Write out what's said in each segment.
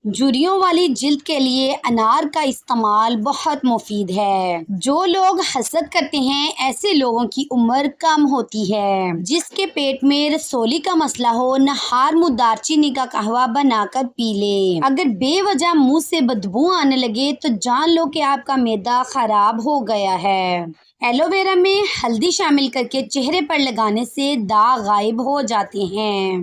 جھریوں والی جلد کے لیے انار کا استعمال بہت مفید ہے۔ جو لوگ حسد کرتے ہیں ایسے لوگوں کی عمر کم ہوتی ہے۔ جس کے پیٹ میں رسولی کا مسئلہ ہو نہار منہ دارچینی کا قہوہ بنا کر پی لے۔ اگر بے وجہ منہ سے بدبو آنے لگے تو جان لو کہ آپ کا معدہ خراب ہو گیا ہے۔ ایلو ویرا میں ہلدی شامل کر کے چہرے پر لگانے سے داغ غائب ہو جاتے ہیں۔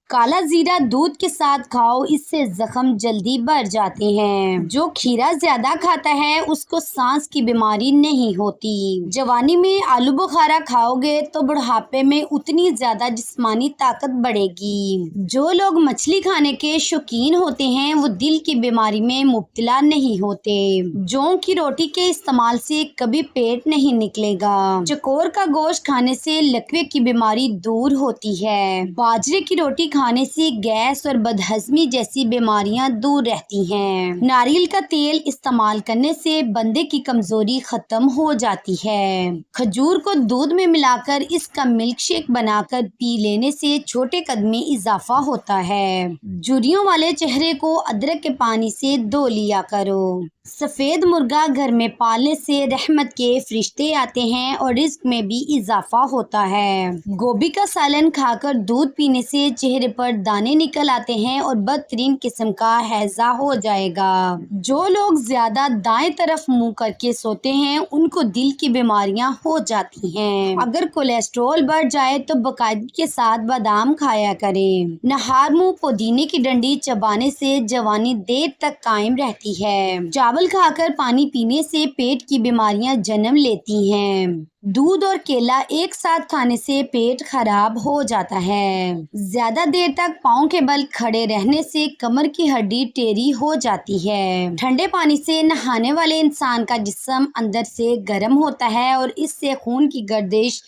کالا زیرہ دودھ کے ساتھ کھاؤ، اس سے زخم جلدی بڑھ جاتے ہیں۔ جو کھیرا زیادہ کھاتا ہے اس کو سانس کی بیماری نہیں ہوتی۔ جوانی میں آلو بخارا کھاؤ گے تو بڑھاپے میں اتنی زیادہ جسمانی طاقت بڑھے گی۔ جو لوگ مچھلی کھانے کے شوقین ہوتے ہیں وہ دل کی بیماری میں مبتلا نہیں ہوتے۔ جوں کی روٹی کے استعمال سے کبھی پیٹ نہیں نکلے گا۔ چکور کا گوشت کھانے سے لکوے کی بیماری دور ہوتی ہے۔ باجرے کی روٹی کھانے سے گیس اور بدہضمی جیسی بیماریاں دور رہتی ہیں۔ ناریل کا تیل استعمال کرنے سے بندے کی کمزوری ختم ہو جاتی ہے۔ کھجور کو دودھ میں ملا کر اس کا ملک شیک بنا کر پی لینے سے چھوٹے قد میں اضافہ ہوتا ہے۔ جھریوں والے چہرے کو ادرک کے پانی سے دھو لیا کرو۔ سفید مرغا گھر میں پالنے سے رحمت کے فرشتے آتے ہیں اور رزق میں بھی اضافہ ہوتا ہے۔ گوبھی کا سالن کھا کر دودھ پینے سے چہرے پر دانے نکل آتے ہیں اور بدترین قسم کا ہیضہ ہو جائے گا۔ جو لوگ زیادہ دائیں طرف منہ کر کے سوتے ہیں ان کو دل کی بیماریاں ہو جاتی ہیں۔ اگر کولیسٹرول بڑھ جائے تو باقاعدگی کے ساتھ بادام کھایا کریں۔ نہار منہ پودینے کی ڈنڈی چبانے سے جوانی دیر تک قائم رہتی ہے۔ چاول کھا کر پانی پینے سے پیٹ کی بیماریاں جنم لیتی ہیں۔ دودھ اور کیلا ایک ساتھ کھانے سے پیٹ خراب ہو جاتا ہے۔ زیادہ دیر تک پاؤں کے بل کھڑے رہنے سے کمر کی ہڈی ٹیڑھی ہو جاتی ہے۔ ٹھنڈے پانی سے نہانے والے انسان کا جسم اندر سے گرم ہوتا ہے اور اس سے خون کی گردش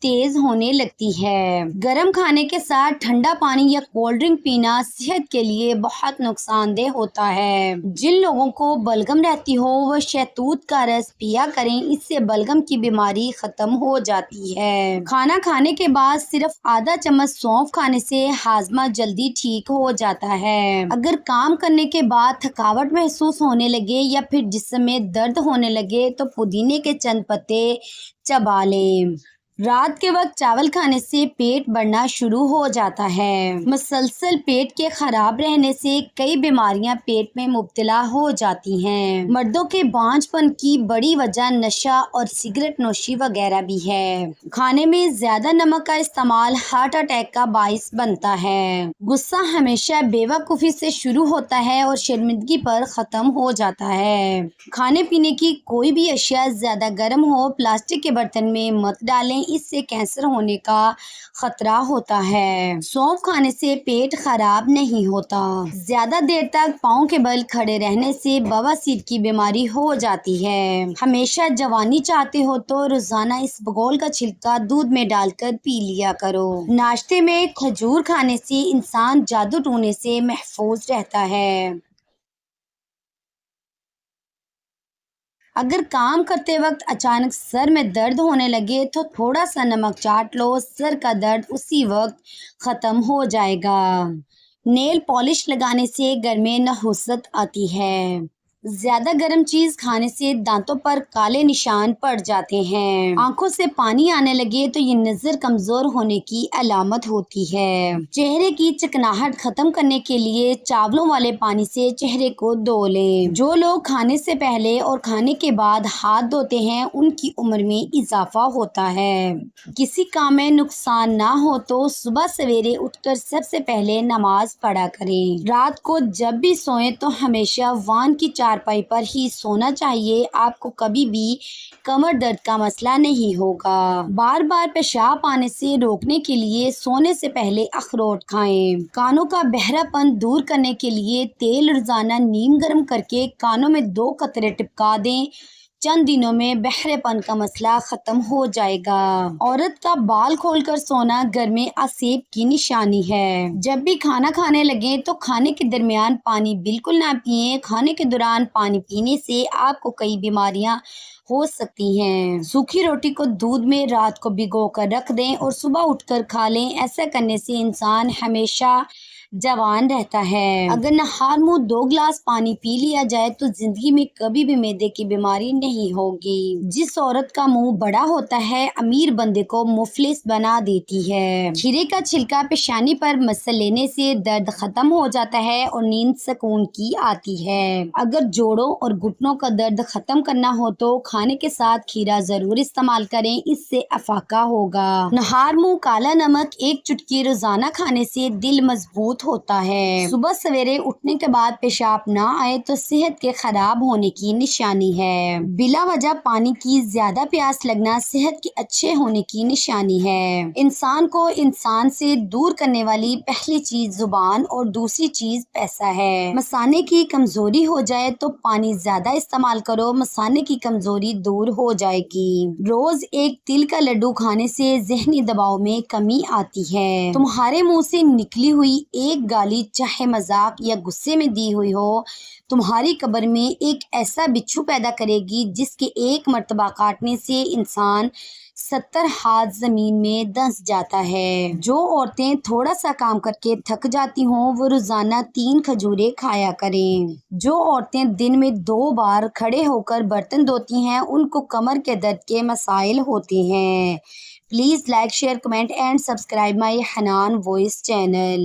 تیز ہونے لگتی ہے۔ گرم کھانے کے ساتھ ٹھنڈا پانی یا کولڈ ڈرنک پینا صحت کے لیے بہت نقصان دہ ہوتا ہے۔ جن لوگوں کو بلغم رہتی ہو وہ شہتوت کا رس پیا کریں، اس سے بلغم کی بیماری ختم ہو جاتی ہے۔ کھانا کھانے کے بعد صرف آدھا چمچ سونف کھانے سے ہاضمہ جلدی ٹھیک ہو جاتا ہے۔ اگر کام کرنے کے بعد تھکاوٹ محسوس ہونے لگے یا پھر جسم میں درد ہونے لگے تو پودینے کے چند پتے چبا لیں۔ رات کے وقت چاول کھانے سے پیٹ بڑھنا شروع ہو جاتا ہے۔ مسلسل پیٹ کے خراب رہنے سے کئی بیماریاں پیٹ میں مبتلا ہو جاتی ہیں۔ مردوں کے بانجھ پن کی بڑی وجہ نشہ اور سگریٹ نوشی وغیرہ بھی ہے۔ کھانے میں زیادہ نمک کا استعمال ہارٹ اٹیک کا باعث بنتا ہے۔ غصہ ہمیشہ بے وقوفی سے شروع ہوتا ہے اور شرمندگی پر ختم ہو جاتا ہے۔ کھانے پینے کی کوئی بھی اشیاء زیادہ گرم ہو پلاسٹک کے برتن میں مت ڈالیں، اس سے کینسر ہونے کا خطرہ ہوتا ہے۔ سونف کھانے سے پیٹ خراب نہیں ہوتا۔ زیادہ دیر تک پاؤں کے بل کھڑے رہنے سے بواسیر کی بیماری ہو جاتی ہے۔ ہمیشہ جوانی چاہتے ہو تو روزانہ اس بگول کا چھلکا دودھ میں ڈال کر پی لیا کرو۔ ناشتے میں کھجور کھانے سے انسان جادو ٹونے سے محفوظ رہتا ہے۔ اگر کام کرتے وقت اچانک سر میں درد ہونے لگے تو تھوڑا سا نمک چاٹ لو، سر کا درد اسی وقت ختم ہو جائے گا۔ نیل پالش لگانے سے گھر میں نحوست آتی ہے۔ زیادہ گرم چیز کھانے سے دانتوں پر کالے نشان پڑ جاتے ہیں۔ آنکھوں سے پانی آنے لگے تو یہ نظر کمزور ہونے کی علامت ہوتی ہے۔ چہرے کی چکناہٹ ختم کرنے کے لیے چاولوں والے پانی سے چہرے کو دھو لیں۔ جو لوگ کھانے سے پہلے اور کھانے کے بعد ہاتھ دھوتے ہیں ان کی عمر میں اضافہ ہوتا ہے۔ کسی کام میں نقصان نہ ہو تو صبح سویرے اٹھ کر سب سے پہلے نماز پڑھا کریں۔ رات کو جب بھی سوئیں تو ہمیشہ وان کی چارپائی پر ہی سونا چاہیے، آپ کو کبھی بھی کمر درد کا مسئلہ نہیں ہوگا۔ بار بار پیشاب آنے سے روکنے کے لیے سونے سے پہلے اخروٹ کھائیں۔ کانوں کا بہرا پن دور کرنے کے لیے تیل روزانہ نیم گرم کر کے کانوں میں 2 قطرے ٹپکا دیں، چند دنوں میں بہرے پن کا مسئلہ ختم ہو جائے گا۔ عورت کا بال کھول کر سونا گھر میں آسیب کی نشانی ہے۔ جب بھی کھانا کھانے لگیں تو کھانے کے درمیان پانی بالکل نہ پئیں۔ کھانے کے دوران پانی پینے سے آپ کو کئی بیماریاں ہو سکتی ہیں۔ سوکھی روٹی کو دودھ میں رات کو بھگو کر رکھ دیں اور صبح اٹھ کر کھا لیں۔ ایسا کرنے سے انسان ہمیشہ جوان رہتا ہے۔ اگر نہار منہ 2 گلاس پانی پی لیا جائے تو زندگی میں کبھی بھی معدے کی بیماری نہیں ہوگی۔ جس عورت کا منہ بڑا ہوتا ہے امیر بندے کو مفلس بنا دیتی ہے۔ کھیرے کا چھلکا پیشانی پر مسل لینے سے درد ختم ہو جاتا ہے اور نیند سکون کی آتی ہے۔ اگر جوڑوں اور گھٹنوں کا درد ختم کرنا ہو تو کھانے کے ساتھ کھیرا ضرور استعمال کریں، اس سے افاقہ ہوگا۔ نہار منہ کالا نمک 1 چٹکی روزانہ کھانے سے دل مضبوط ہوتا ہے۔ صبح سویرے اٹھنے کے بعد پیشاب نہ آئے تو صحت کے خراب ہونے کی نشانی ہے۔ بلا وجہ پانی کی زیادہ پیاس لگنا صحت کے اچھے ہونے کی نشانی ہے۔ انسان کو انسان سے دور کرنے والی پہلی چیز زبان اور دوسری چیز پیسہ ہے۔ مثانے کی کمزوری ہو جائے تو پانی زیادہ استعمال کرو، مثانے کی کمزوری دور ہو جائے گی۔ روز 1 تل کا لڈو کھانے سے ذہنی دباؤ میں کمی آتی ہے۔ تمہارے منہ سے نکلی ہوئی ایک گالی چاہے مذاق یا غصے میں دی ہوئی ہو، تمہاری قبر میں ایک ایسا بچھو پیدا کرے گی جس کے ایک مرتبہ کاٹنے سے انسان 70 ہاتھ زمین میں دھنس جاتا ہے۔ جو عورتیں تھوڑا سا کام کر کے تھک جاتی ہوں وہ روزانہ 3 کھجوریں کھایا کریں۔ جو عورتیں دن میں 2 بار کھڑے ہو کر برتن دھوتی ہیں ان کو کمر کے درد کے مسائل ہوتے ہیں۔ Please like, share, comment and subscribe my Hanan voice channel.